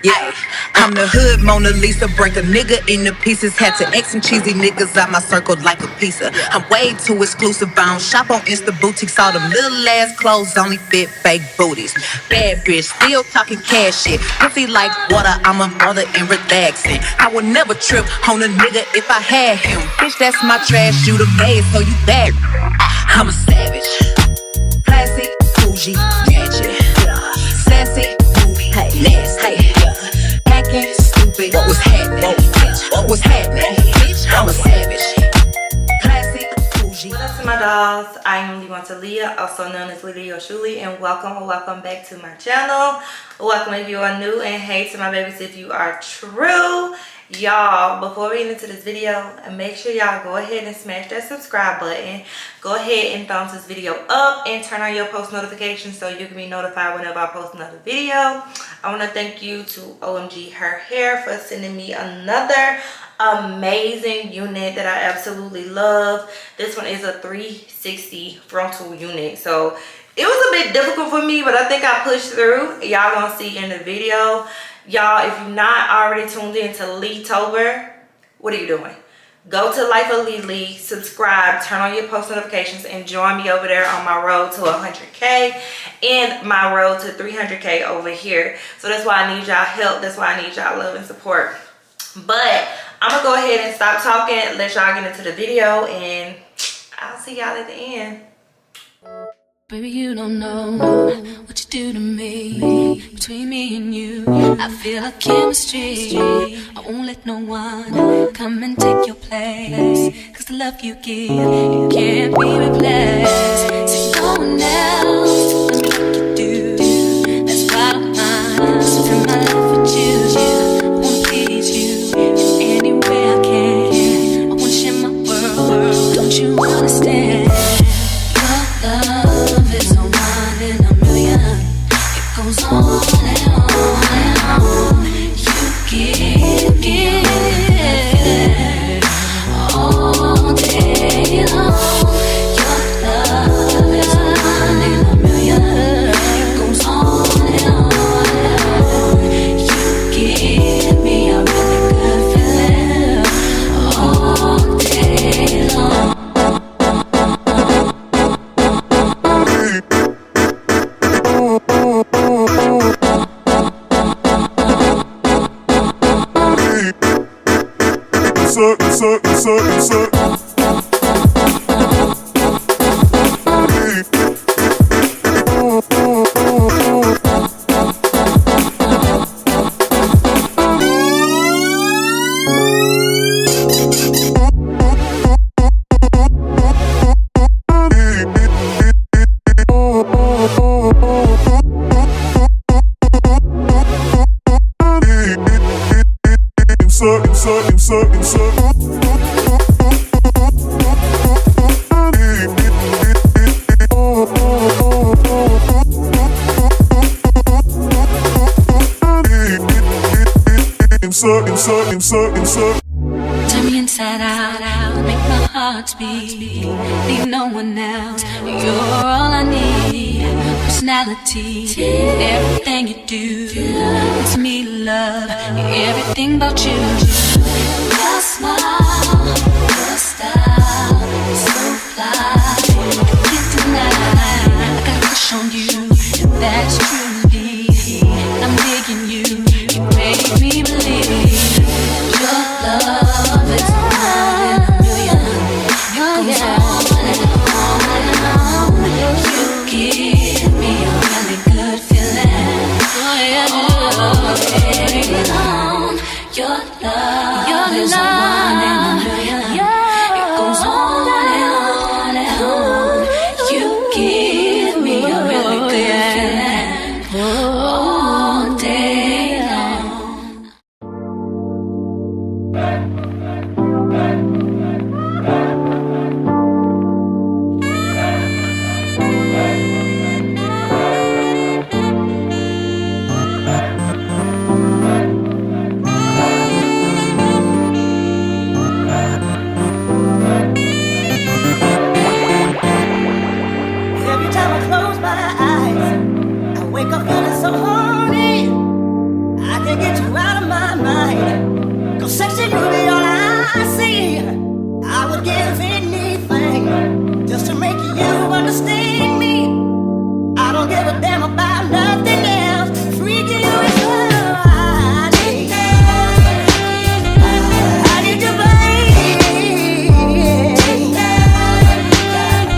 Yeah, I'm the hood Mona Lisa. Break a nigga into pieces. Had to X some cheesy niggas out my circle like a pizza. I'm way too exclusive. I don't shop on Insta boutiques. All them little ass clothes only fit fake booties. Bad bitch, still talking cash shit. Pussy like water, I'm a mother and relaxing. I would never trip on a nigga if I had him. Bitch, that's my trash. You the bad, so you bad. I'm a savage. Classy, bougie, gadget. Sassy, movie, nasty. Hacking, stupid. What was happening? What was happening? I'm a savage. Classy, bougie. What up to my dolls? I am Levanta Leah, also known as Leah Shuli, and welcome back to my channel. Welcome if you are new, and hey to my babies if you are true. Y'all, before we get into this video, make sure y'all go ahead and smash that subscribe button. Go ahead and thumbs this video up and turn on your post notifications so you can be notified whenever I post another video. I want to thank you to OMGHerHair for sending me another amazing unit that I absolutely love. This one is a 360 frontal unit, so it was a bit difficult for me, but I think I pushed through. Y'all gonna see in the video. Y'all, if you're not already tuned in to Lee-tober, what are you doing? Go to Life of Lee, subscribe, turn on your post notifications, and join me over there on my road to 100K and my road to 300K over here. So that's why I need y'all help. That's why I need y'all love and support. But I'm going to go ahead and stop talking, let y'all get into the video, and I'll see y'all at the end. Baby, you don't know what you do to me. Between me and you, I feel like chemistry. I won't let no one come and take your place. Cause the love you give, it can't be replaced. See no one else, love me like you do. That's why I'm mine, spend my life with you. I wanna please you in any way I can. I wanna share my world, don't you understand? Your love is a one in a million. It goes on and on and on. You give it all day long. Your love is a one in a million. It goes on and on and on. You give me a really good feeling all day long. Turn me inside out, make my heart beat. Leave no one else, you're all I need. Personality, everything you do makes me love everything about you. Your smile, your style, so fly. I can't deny, I got a crush on you, and that's truly. I'm digging you, you make me believe. Your love is one in a million. It goes on and on and on. You give me a really good feeling. All day long. Your love is one in a million. It goes on and on and on. You give me a really good feeling all day long. Every time I close my eyes, I wake up feeling so horny. I can get mind. 'Cause sex and you be all I see. I would give anything just to make you understand me. I don't give a damn about nothing else. Freaking you is all I need. I need your baby.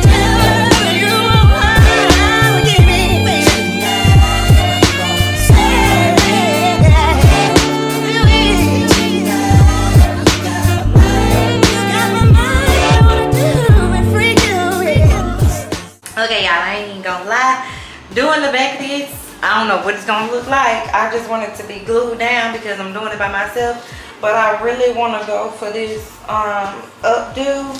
Tell you how you give me. Okay, y'all, I ain't even gonna lie. Doing the back of this, I don't know what it's gonna look like. I just want it to be glued down because I'm doing it by myself. But I really want to go for this updo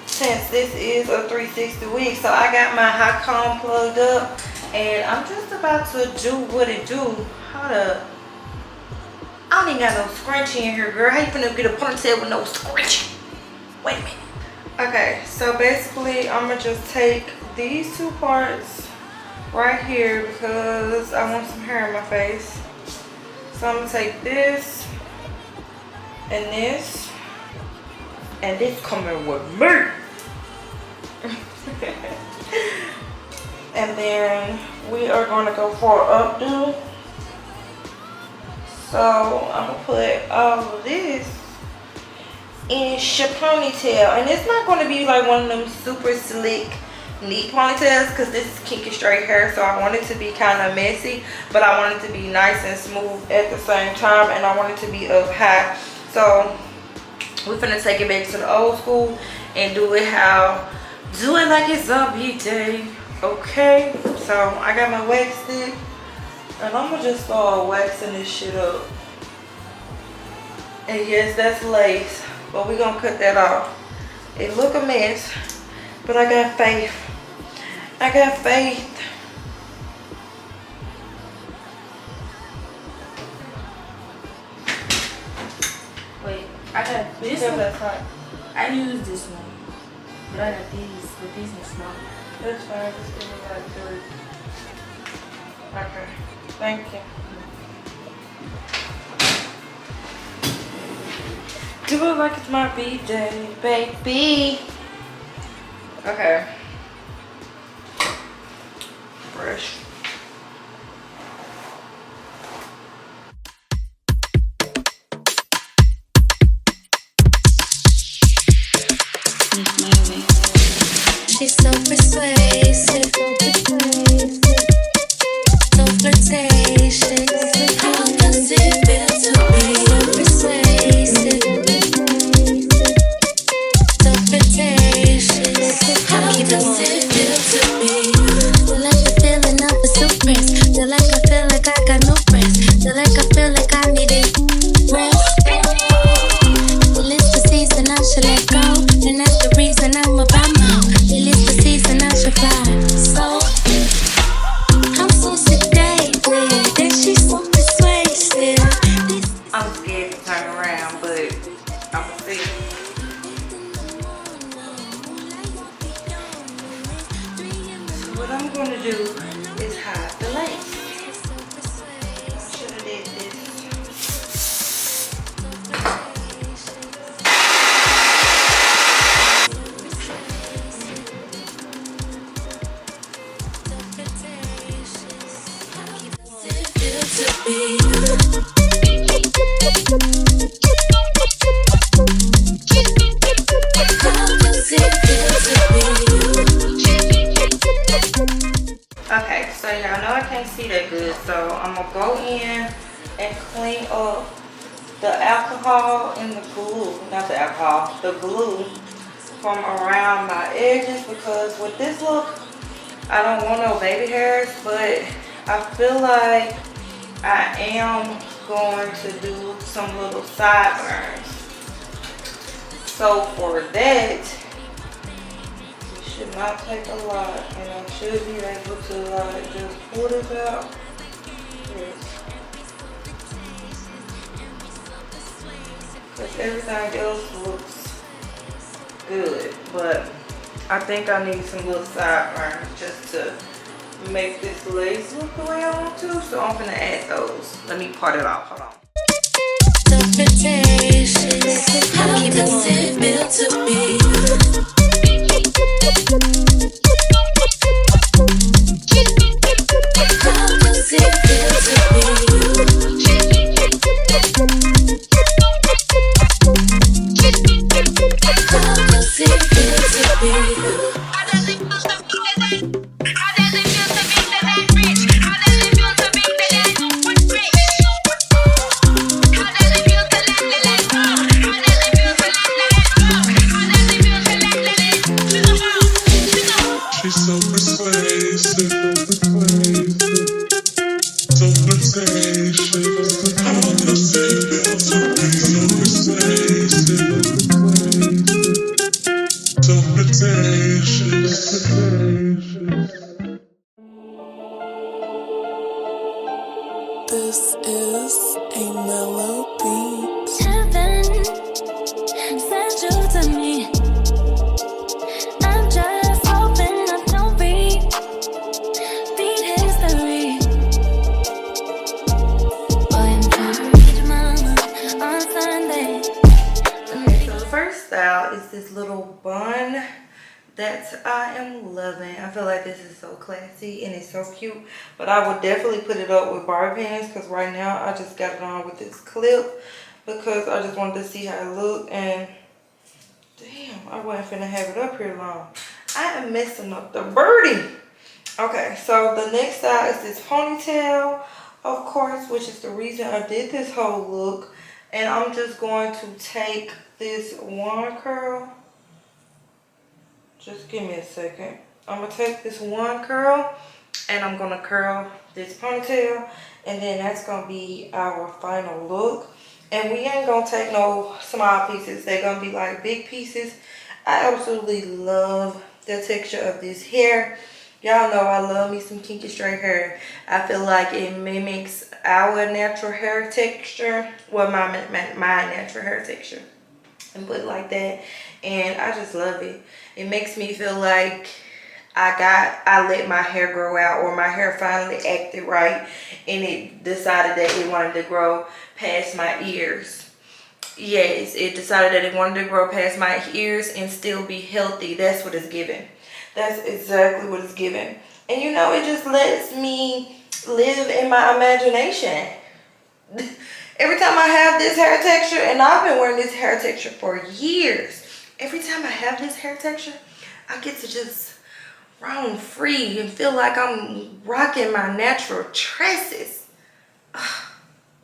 since this is a 360 wig. So I got my hot comb plugged up and I'm just about to do what it do. Hold up. I don't even got no scrunchie in here, girl. How you finna get a ponytail with no scrunchie? Wait a minute. Okay, so basically I'm gonna just take these two parts right here because I want some hair in my face. So I'm gonna take this and this coming with me. And then we are gonna go for an updo. So I'm gonna put all of this in your ponytail, and it's not going to be like one of them super slick neat ponytails because this is kinky straight hair, so I want it to be kind of messy, but I want it to be nice and smooth at the same time, and I want it to be up high. So we're gonna take it back to the old school and do it like it's a B-day. Okay, so I got my wax stick and I'm gonna just start waxing this shit up. And yes, that's lace, but we're gonna cut that off. It look a mess, but I got faith. I got faith. Wait, I got this one. I use this one, but I got these, but these are small. That's fine, just give me like 3. Okay, thank you. Do it like it's my B-day, baby. Okay. Brush. She's so persuasive, so flirtatious. How does it feel to be so persuasive, so flirtatious? How does it feel to be? Feel like the feeling of a suppress. Feel like I feel like I got no breath. Feel like I feel like I need it rest. Well, it's the season I should let go, and that's the reason I'm about now. Well, it's the season I should fly. So I'm so sedated, and she's so persuasive. I'm scared to turn around, but I'm gonna see. What I'm gonna do is hide the lace. I should have did this. Okay, so y'all know I can't see that good, so I'm gonna go in and clean up the alcohol and the glue, not the alcohol, the glue from around my edges, because with this look, I don't want no baby hairs, but I feel like I am going to do some little sideburns. So for that, it should not take a lot, and I should be able to like just pull this out. Yes. Because everything else looks good, but I think I need some little sideburns just to make this lace look the way I want to, so I'm gonna add those. Let me part it off, hold on. So How does it feel to be? How does it feel to be How does it feel to be She's so persuasive, so flirtatious. How does it feel to be so persuasive, so flirtatious? This is a mellow beat. Heaven sent you to me. I'm just hoping I don't beat history. Going to read mama on Sunday. Okay, so the first style is this little bun that I am loving. I feel like this is so classy and it's so cute, but I would definitely put it up with Barbie pants because right now I just got it on with this clip because I just wanted to see how it looked. And damn, I wasn't finna have it up here long. I am messing up the birdie. Okay, so the next style is this ponytail, of course, which is the reason I did this whole look. And I'm just going to take this one curl. Just give me a second. I'm going to take this one curl and I'm going to curl this ponytail. And then that's going to be our final look. And we ain't going to take no small pieces. They're going to be like big pieces. I absolutely love the texture of this hair. Y'all know I love me some kinky straight hair. I feel like it mimics our natural hair texture. Well, my natural hair texture. And put it like that. And I just love it. It makes me feel like I let my hair grow out, or my hair finally acted right and it decided that it wanted to grow past my ears. Yes, it decided that it wanted to grow past my ears and still be healthy. That's what it's giving. That's exactly what it's giving. And you know, it just lets me live in my imagination. Every time I have this hair texture, and I've been wearing this hair texture for years. Every time I have this hair texture, I get to just roam free and feel like I'm rocking my natural tresses.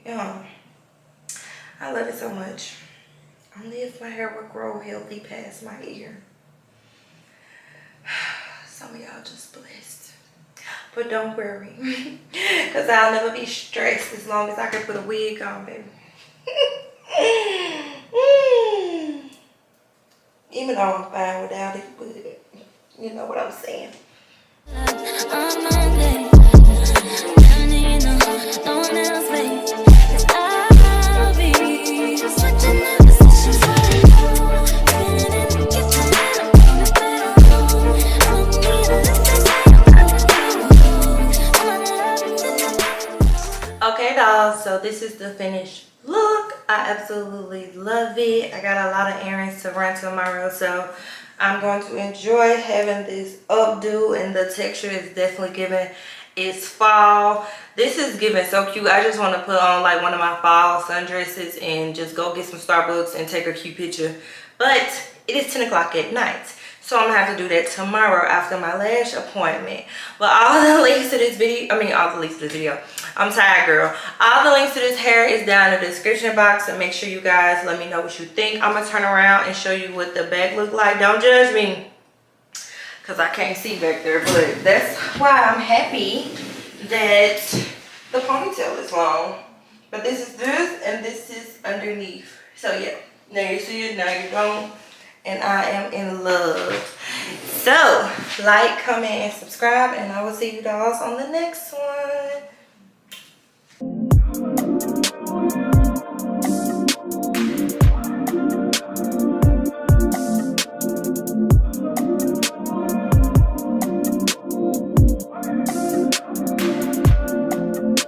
Yeah, I love it so much. Only if my hair would grow healthy past my ear. Some of y'all just blessed. But don't worry, because I'll never be stressed as long as I can put a wig on, baby. Even though I'm fine without it, but you know what I'm saying. On Monday, no one else, babe. 'Cause I'll be switching up positions for you. Spinning in the kitchen and I'm in the bedroom. I don't need a list. Okay, dolls, so this is the finished look. I absolutely love it. I got a lot of errands to run tomorrow, so I'm going to enjoy having this updo, and the texture is definitely giving. It's fall. This is giving so cute. I just want to put on like one of my fall sundresses and just go get some Starbucks and take a cute picture. But it is 10 o'clock at night, so I'm gonna have to do that tomorrow after my lash appointment. But all the links to this video, all the links to this video, I'm tired, girl. All the links to this hair is down in the description box, and make sure you guys let me know what you think. I'm gonna turn around and show you what the back look like. Don't judge me, because I can't see back there, but that's why I'm happy that the ponytail is long. But this is this, and this is underneath. So yeah, now you see it, now you don't. And I am in love. So, like, comment, and subscribe, and I will see you dolls on the next one.